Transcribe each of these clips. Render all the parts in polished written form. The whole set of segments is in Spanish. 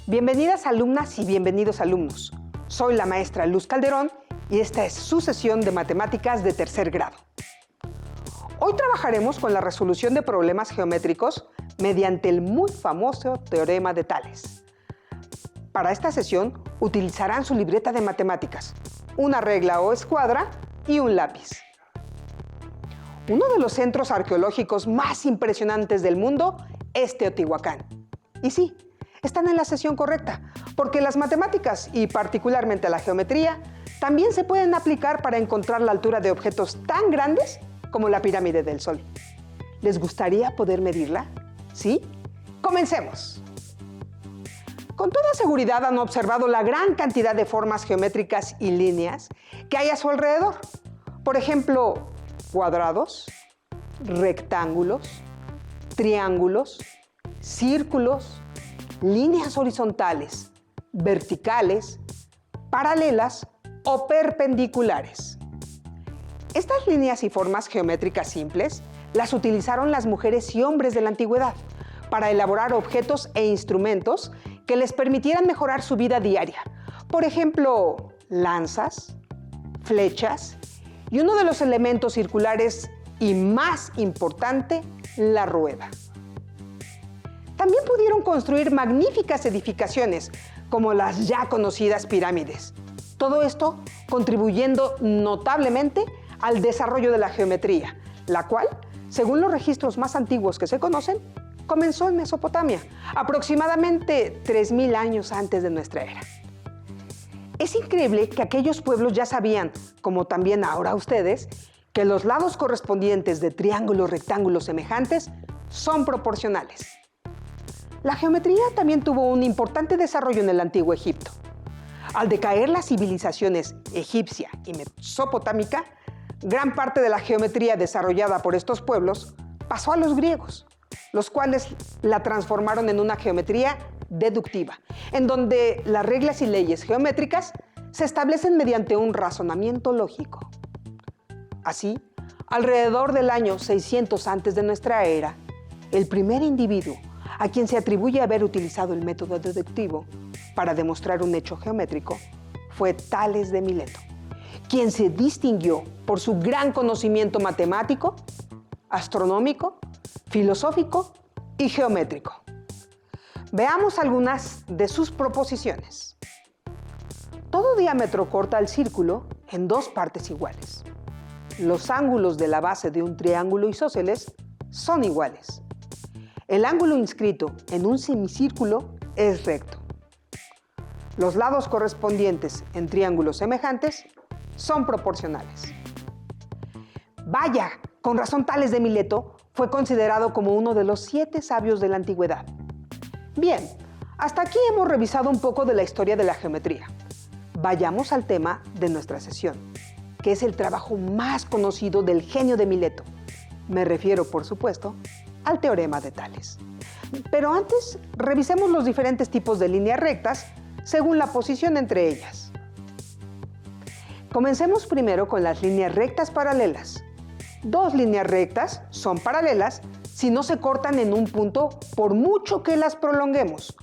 Bienvenidas alumnas y bienvenidos alumnos. Soy la maestra Luz Calderón y esta es su sesión de matemáticas de tercer grado. Hoy trabajaremos con la resolución de problemas geométricos mediante el muy famoso teorema de Tales. Para esta sesión utilizarán su libreta de matemáticas, una regla o escuadra y un lápiz. Uno de los centros arqueológicos más impresionantes del mundo es Teotihuacán. Y sí, están en la sesión correcta, porque las matemáticas y particularmente la geometría también se pueden aplicar para encontrar la altura de objetos tan grandes como la pirámide del Sol. ¿Les gustaría poder medirla? ¿Sí? ¡Comencemos! Con toda seguridad han observado la gran cantidad de formas geométricas y líneas que hay a su alrededor. Por ejemplo, cuadrados, rectángulos, triángulos, círculos, líneas horizontales, verticales, paralelas o perpendiculares. Estas líneas y formas geométricas simples las utilizaron las mujeres y hombres de la antigüedad para elaborar objetos e instrumentos que les permitieran mejorar su vida diaria. Por ejemplo, lanzas, flechas y uno de los elementos circulares y más importante, la rueda. También pudieron construir magníficas edificaciones, como las ya conocidas pirámides. Todo esto contribuyendo notablemente al desarrollo de la geometría, la cual, según los registros más antiguos que se conocen, comenzó en Mesopotamia, aproximadamente 3000 años antes de nuestra era. Es increíble que aquellos pueblos ya sabían, como también ahora ustedes, que los lados correspondientes de triángulos rectángulos semejantes son proporcionales. La geometría también tuvo un importante desarrollo en el Antiguo Egipto. Al decaer las civilizaciones egipcia y mesopotámica, gran parte de la geometría desarrollada por estos pueblos pasó a los griegos, los cuales la transformaron en una geometría deductiva, en donde las reglas y leyes geométricas se establecen mediante un razonamiento lógico. Así, alrededor del año 600 antes de nuestra era, el primer individuo a quien se atribuye haber utilizado el método deductivo para demostrar un hecho geométrico fue Tales de Mileto, quien se distinguió por su gran conocimiento matemático, astronómico, filosófico y geométrico. Veamos algunas de sus proposiciones. Todo diámetro corta el círculo en dos partes iguales. Los ángulos de la base de un triángulo isósceles son iguales. El ángulo inscrito en un semicírculo es recto. Los lados correspondientes en triángulos semejantes son proporcionales. Vaya, con razón Tales de Mileto fue considerado como uno de los 7 sabios de la antigüedad. Bien, hasta aquí hemos revisado un poco de la historia de la geometría. Vayamos al tema de nuestra sesión, que es el trabajo más conocido del genio de Mileto. Me refiero, por supuesto, al teorema de Tales. Pero antes, revisemos los diferentes tipos de líneas rectas según la posición entre ellas. Comencemos primero con las líneas rectas paralelas. Dos líneas rectas son paralelas si no se cortan en un punto por mucho que las prolonguemos.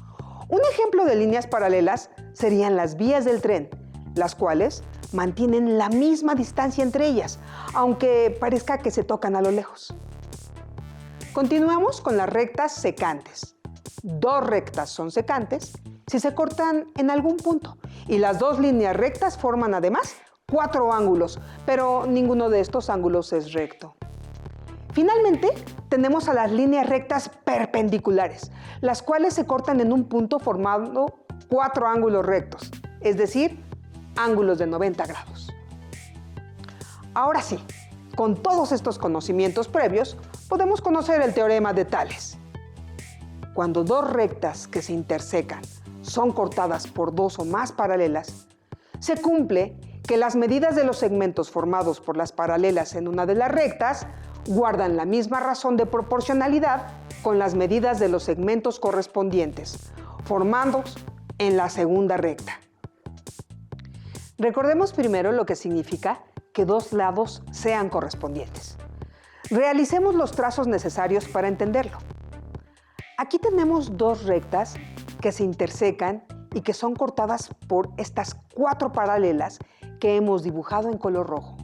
Un ejemplo de líneas paralelas serían las vías del tren, las cuales mantienen la misma distancia entre ellas, aunque parezca que se tocan a lo lejos. Continuamos con las rectas secantes. Dos rectas son secantes si se cortan en algún punto, y las dos líneas rectas forman además 4 ángulos, pero ninguno de estos ángulos es recto. Finalmente, tenemos a las líneas rectas perpendiculares, las cuales se cortan en un punto formando 4 ángulos rectos, es decir, ángulos de 90 grados. Ahora sí, con todos estos conocimientos previos, podemos conocer el teorema de Tales. Cuando dos rectas que se intersecan son cortadas por dos o más paralelas, se cumple que las medidas de los segmentos formados por las paralelas en una de las rectas guardan la misma razón de proporcionalidad con las medidas de los segmentos correspondientes, formados en la segunda recta. Recordemos primero lo que significa que dos lados sean correspondientes. Realicemos los trazos necesarios para entenderlo. Aquí tenemos dos rectas que se intersecan y que son cortadas por estas 4 paralelas que hemos dibujado en color rojo.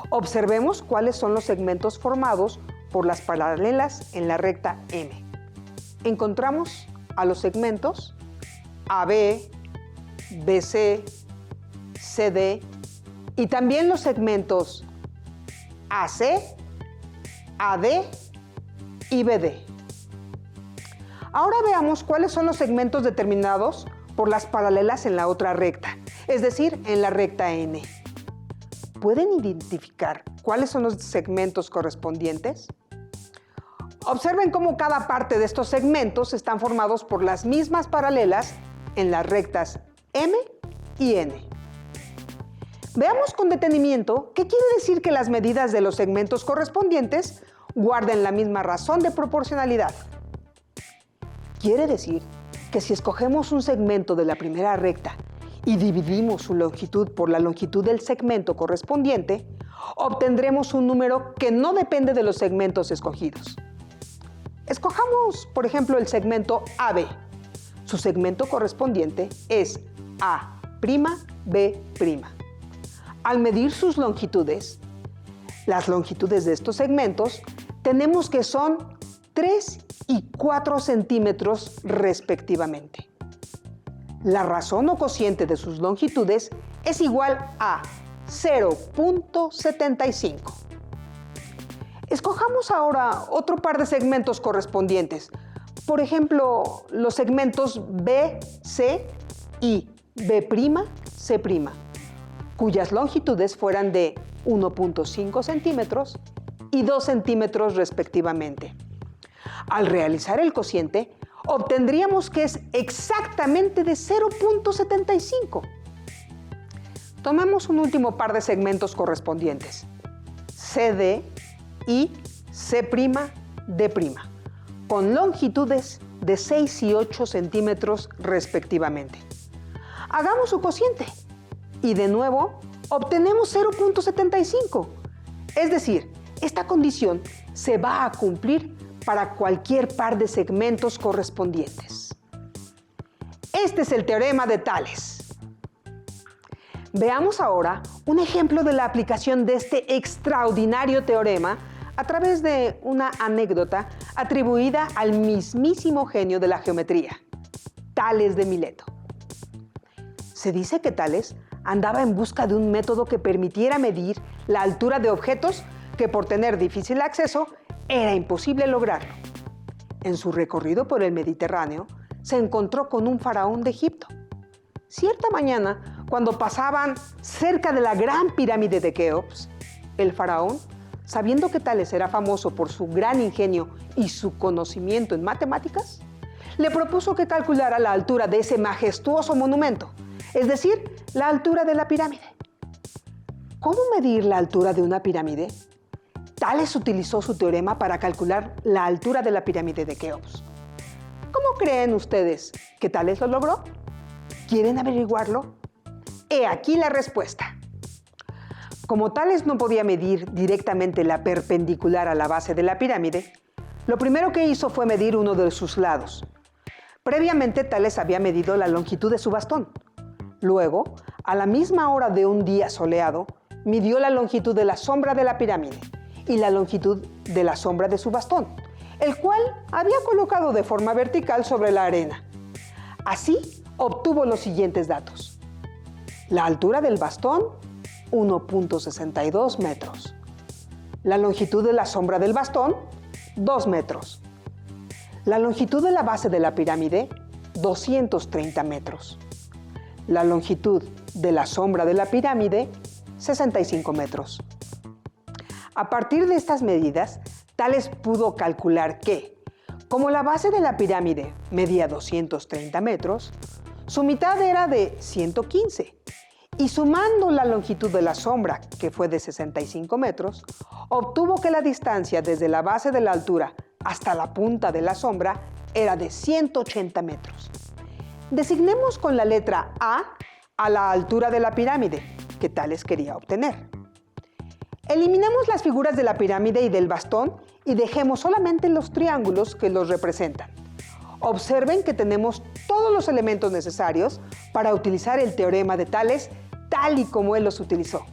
Observemos cuáles son los segmentos formados por las paralelas en la recta M. Encontramos a los segmentos AB, BC, CD y también los segmentos AC, AD y BD. Ahora veamos cuáles son los segmentos determinados por las paralelas en la otra recta, es decir, en la recta N. ¿Pueden identificar cuáles son los segmentos correspondientes? Observen cómo cada parte de estos segmentos están formados por las mismas paralelas en las rectas M y N. Veamos con detenimiento qué quiere decir que las medidas de los segmentos correspondientes guarden la misma razón de proporcionalidad. Quiere decir que si escogemos un segmento de la primera recta y dividimos su longitud por la longitud del segmento correspondiente, obtendremos un número que no depende de los segmentos escogidos. Escojamos, por ejemplo, el segmento AB. Su segmento correspondiente es A'B'. Al medir sus longitudes, las longitudes de estos segmentos, tenemos que son 3 y 4 centímetros respectivamente. La razón o cociente de sus longitudes es igual a 0.75. Escojamos ahora otro par de segmentos correspondientes, por ejemplo, los segmentos BC y B'C', cuyas longitudes fueran de 1.5 centímetros y 2 centímetros respectivamente. Al realizar el cociente, obtendríamos que es exactamente de 0.75. Tomemos un último par de segmentos correspondientes, CD y C'D', con longitudes de 6 y 8 centímetros respectivamente. Hagamos su cociente y de nuevo obtenemos 0.75. Es decir, esta condición se va a cumplir para cualquier par de segmentos correspondientes. Este es el teorema de Tales. Veamos ahora un ejemplo de la aplicación de este extraordinario teorema a través de una anécdota atribuida al mismísimo genio de la geometría, Tales de Mileto. Se dice que Tales andaba en busca de un método que permitiera medir la altura de objetos que por tener difícil acceso era imposible lograrlo. En su recorrido por el Mediterráneo, se encontró con un faraón de Egipto. Cierta mañana, cuando pasaban cerca de la gran pirámide de Keops, el faraón, sabiendo que Tales era famoso por su gran ingenio y su conocimiento en matemáticas, le propuso que calculara la altura de ese majestuoso monumento, es decir, la altura de la pirámide. ¿Cómo medir la altura de una pirámide? Tales utilizó su teorema para calcular la altura de la pirámide de Keops. ¿Cómo creen ustedes que Tales lo logró? ¿Quieren averiguarlo? He aquí la respuesta. Como Tales no podía medir directamente la perpendicular a la base de la pirámide, lo primero que hizo fue medir uno de sus lados. Previamente, Tales había medido la longitud de su bastón. Luego, a la misma hora de un día soleado, midió la longitud de la sombra de la pirámide y la longitud de la sombra de su bastón, el cual había colocado de forma vertical sobre la arena. Así, obtuvo los siguientes datos. La altura del bastón, 1.62 metros. La longitud de la sombra del bastón, 2 metros. La longitud de la base de la pirámide, 230 metros. La longitud de la sombra de la pirámide, 65 metros. A partir de estas medidas, Tales pudo calcular que, como la base de la pirámide medía 230 metros, su mitad era de 115, y sumando la longitud de la sombra, que fue de 65 metros, obtuvo que la distancia desde la base de la altura hasta la punta de la sombra era de 180 metros. Designemos con la letra A la altura de la pirámide que Tales quería obtener. Eliminemos las figuras de la pirámide y del bastón y dejemos solamente los triángulos que los representan. Observen que tenemos todos los elementos necesarios para utilizar el teorema de Tales tal y como él los utilizó.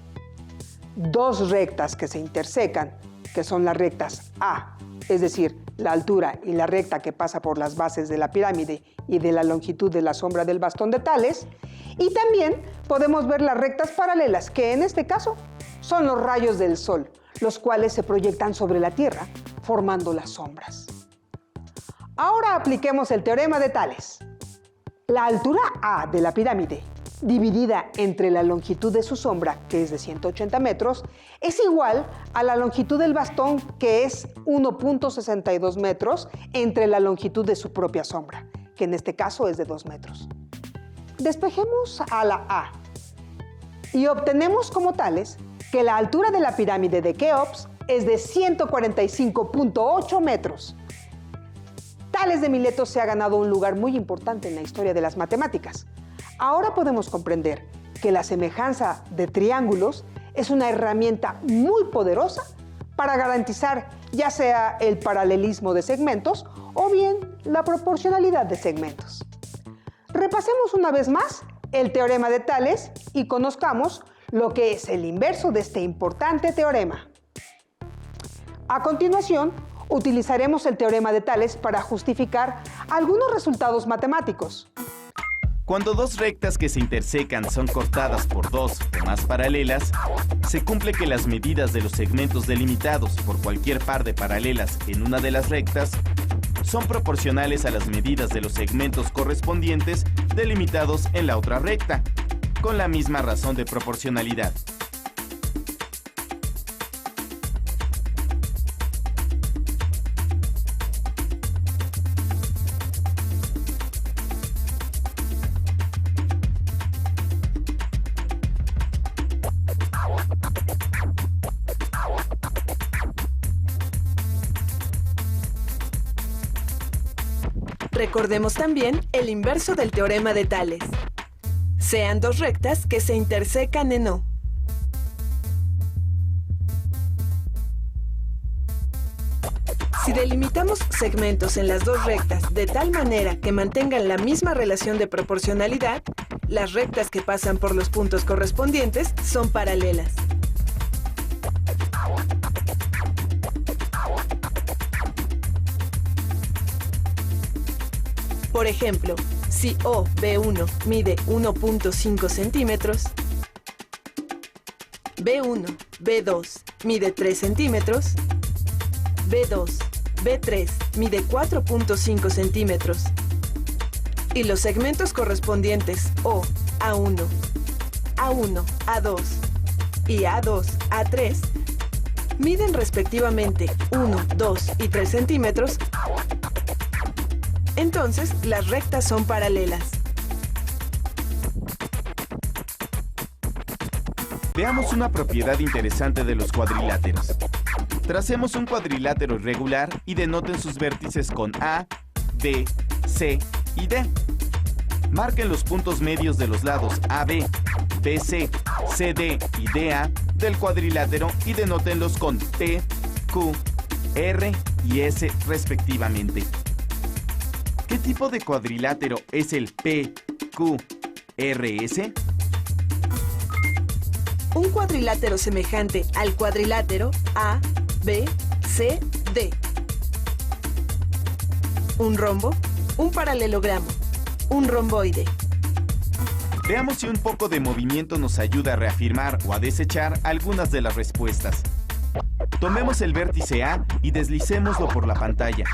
Dos rectas que se intersecan, que son las rectas A, es decir, la altura y la recta que pasa por las bases de la pirámide y de la longitud de la sombra del bastón de Tales, y también podemos ver las rectas paralelas, que en este caso son los rayos del Sol, los cuales se proyectan sobre la Tierra, formando las sombras. Ahora apliquemos el teorema de Tales. La altura A de la pirámide, dividida entre la longitud de su sombra, que es de 180 metros, es igual a la longitud del bastón, que es 1.62 metros, entre la longitud de su propia sombra, que en este caso es de 2 metros. Despejemos a la A y obtenemos como tales que la altura de la pirámide de Keops es de 145.8 metros. Tales de Mileto se ha ganado un lugar muy importante en la historia de las matemáticas. Ahora podemos comprender que la semejanza de triángulos es una herramienta muy poderosa para garantizar ya sea el paralelismo de segmentos o bien la proporcionalidad de segmentos. Repasemos una vez más el teorema de Tales y conozcamos lo que es el inverso de este importante teorema. A continuación, utilizaremos el teorema de Tales para justificar algunos resultados matemáticos. Cuando dos rectas que se intersecan son cortadas por dos o más paralelas, se cumple que las medidas de los segmentos delimitados por cualquier par de paralelas en una de las rectas son proporcionales a las medidas de los segmentos correspondientes delimitados en la otra recta, con la misma razón de proporcionalidad. Recordemos también el inverso del teorema de Tales. Sean dos rectas que se intersecan en O. Si delimitamos segmentos en las dos rectas de tal manera que mantengan la misma relación de proporcionalidad, las rectas que pasan por los puntos correspondientes son paralelas. Por ejemplo, si OB1 mide 1.5 centímetros, B1, B2 mide 3 centímetros, B2, B3 mide 4.5 centímetros, y los segmentos correspondientes O, A1, A1, A2 y A2, A3 miden respectivamente 1, 2 y 3 centímetros, entonces las rectas son paralelas. Veamos una propiedad interesante de los cuadriláteros. Tracemos un cuadrilátero irregular y denoten sus vértices con A, B, C y D. Marquen los puntos medios de los lados AB, BC, CD y DA del cuadrilátero y denótenlos con P, Q, R y S respectivamente. ¿Qué tipo de cuadrilátero es el PQRS? Un cuadrilátero semejante al cuadrilátero ABCD. Un rombo, un paralelogramo, un romboide. Veamos si un poco de movimiento nos ayuda a reafirmar o a desechar algunas de las respuestas. Tomemos el vértice A y deslicémoslo por la pantalla.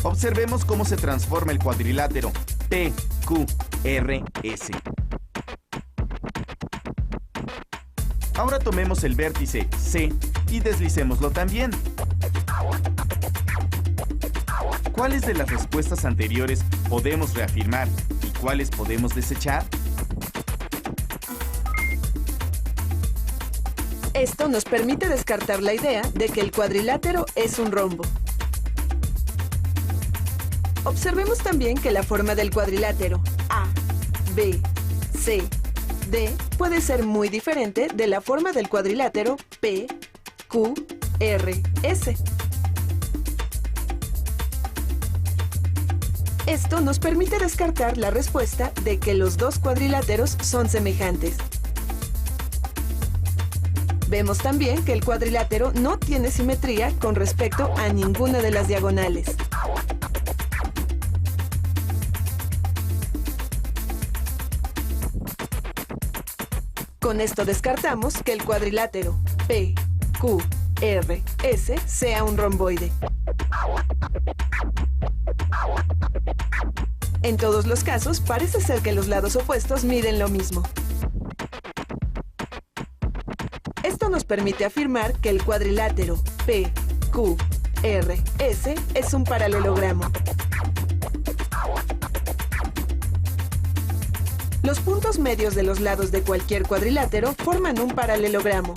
Observemos cómo se transforma el cuadrilátero PQRS. Ahora tomemos el vértice C y deslicémoslo también. ¿Cuáles de las respuestas anteriores podemos reafirmar y cuáles podemos desechar? Esto nos permite descartar la idea de que el cuadrilátero es un rombo. Observemos también que la forma del cuadrilátero A, B, C, D puede ser muy diferente de la forma del cuadrilátero P, Q, R, S. Esto nos permite descartar la respuesta de que los dos cuadriláteros son semejantes. Vemos también que el cuadrilátero no tiene simetría con respecto a ninguna de las diagonales. Con esto descartamos que el cuadrilátero PQRS sea un romboide. En todos los casos, parece ser que los lados opuestos miden lo mismo. Esto nos permite afirmar que el cuadrilátero PQRS es un paralelogramo. Los puntos medios de los lados de cualquier cuadrilátero forman un paralelogramo.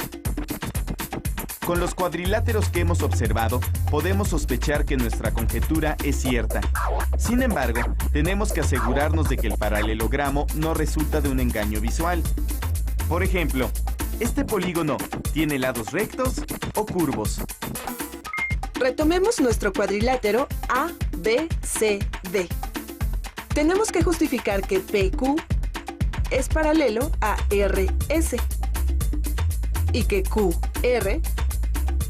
Con los cuadriláteros que hemos observado, podemos sospechar que nuestra conjetura es cierta. Sin embargo, tenemos que asegurarnos de que el paralelogramo no resulta de un engaño visual. Por ejemplo, ¿este polígono tiene lados rectos o curvos? Retomemos nuestro cuadrilátero ABCD. Tenemos que justificar que PQ es paralelo a RS y que QR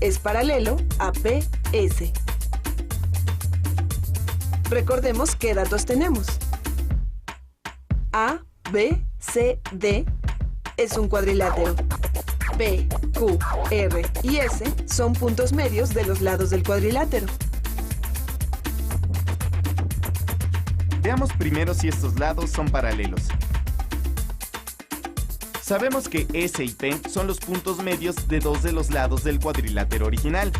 es paralelo a PS. Recordemos qué datos tenemos. ABCD es un cuadrilátero. P, Q, R y S son puntos medios de los lados del cuadrilátero. Veamos primero si estos lados son paralelos. Sabemos que S y P son los puntos medios de dos de los lados del cuadrilátero original.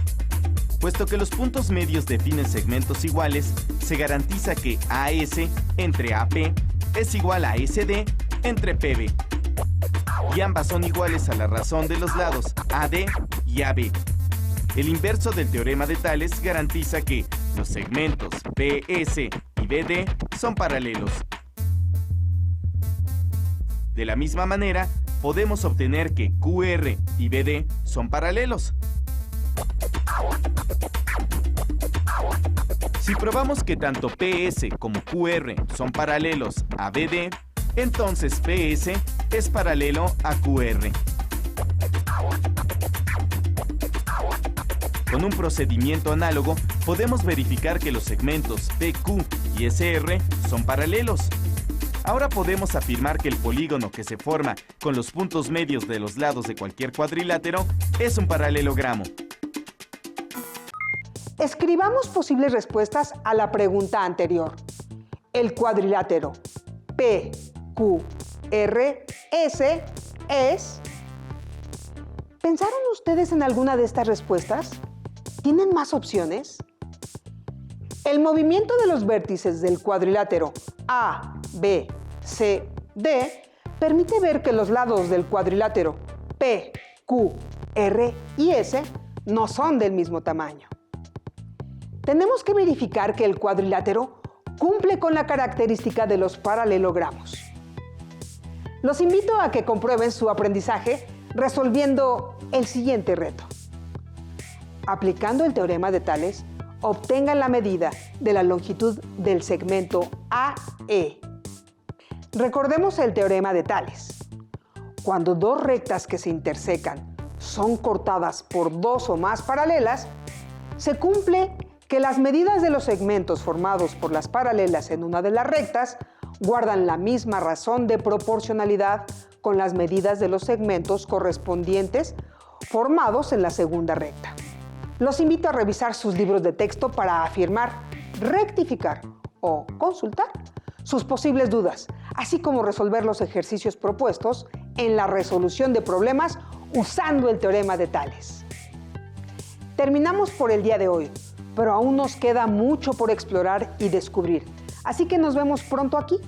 Puesto que los puntos medios definen segmentos iguales, se garantiza que AS entre AP es igual a SD entre PB. Y ambas son iguales a la razón de los lados AD y AB. El inverso del teorema de Tales garantiza que los segmentos PS y BD son paralelos. De la misma manera, podemos obtener que QR y BD son paralelos. Si probamos que tanto PS como QR son paralelos a BD, entonces PS es paralelo a QR. Con un procedimiento análogo, podemos verificar que los segmentos PQ y SR son paralelos. Ahora podemos afirmar que el polígono que se forma con los puntos medios de los lados de cualquier cuadrilátero es un paralelogramo. Escribamos posibles respuestas a la pregunta anterior. El cuadrilátero PQRS es... ¿Pensaron ustedes en alguna de estas respuestas? ¿Tienen más opciones? El movimiento de los vértices del cuadrilátero A, B, C, D permite ver que los lados del cuadrilátero P, Q, R y S no son del mismo tamaño. Tenemos que verificar que el cuadrilátero cumple con la característica de los paralelogramos. Los invito a que comprueben su aprendizaje resolviendo el siguiente reto. Aplicando el teorema de Tales, obtengan la medida de la longitud del segmento AE. Recordemos el teorema de Tales. Cuando dos rectas que se intersecan son cortadas por dos o más paralelas, se cumple que las medidas de los segmentos formados por las paralelas en una de las rectas guardan la misma razón de proporcionalidad con las medidas de los segmentos correspondientes formados en la segunda recta. Los invito a revisar sus libros de texto para afirmar, rectificar o consultar sus posibles dudas, así como resolver los ejercicios propuestos en la resolución de problemas usando el teorema de Tales. Terminamos por el día de hoy, pero aún nos queda mucho por explorar y descubrir, así que nos vemos pronto aquí